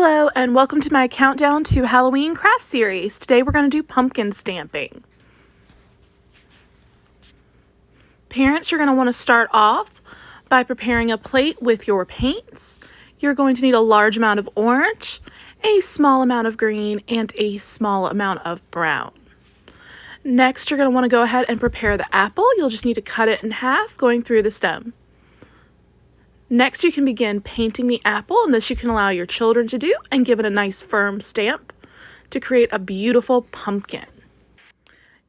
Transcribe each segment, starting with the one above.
Hello and welcome to my countdown to Halloween craft series. Today we're going to do pumpkin stamping. Parents, you're going to want to start off by preparing a plate with your paints. You're going to need a large amount of orange, a small amount of green, and a small amount of brown. Next, you're going to want to go ahead and prepare the apple. You'll just need to cut it in half going through the stem. Next, you can begin painting the apple, and this you can allow your children to do and give it a nice firm stamp to create a beautiful pumpkin.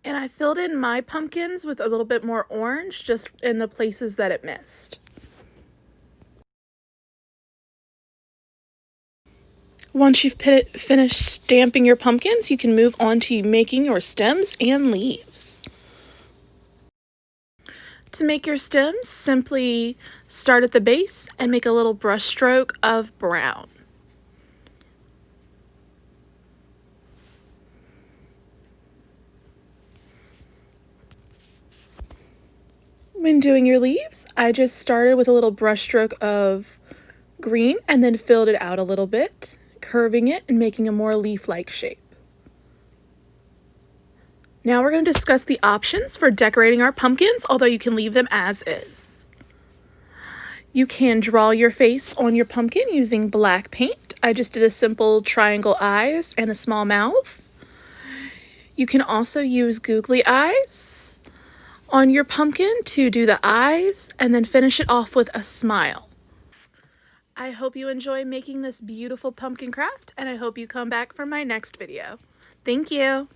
And I filled in my pumpkins with a little bit more orange just in the places that it missed. Once you've finished stamping your pumpkins, you can move on to making your stems and leaves. To make your stems, simply start at the base and make a little brush stroke of brown. When doing your leaves, I just started with a little brush stroke of green and then filled it out a little bit, curving it and making a more leaf-like shape. Now we're going to discuss the options for decorating our pumpkins, although you can leave them as is. You can draw your face on your pumpkin using black paint. I just did a simple triangle eyes and a small mouth. You can also use googly eyes on your pumpkin to do the eyes and then finish it off with a smile. I hope you enjoy making this beautiful pumpkin craft, and I hope you come back for my next video. Thank you.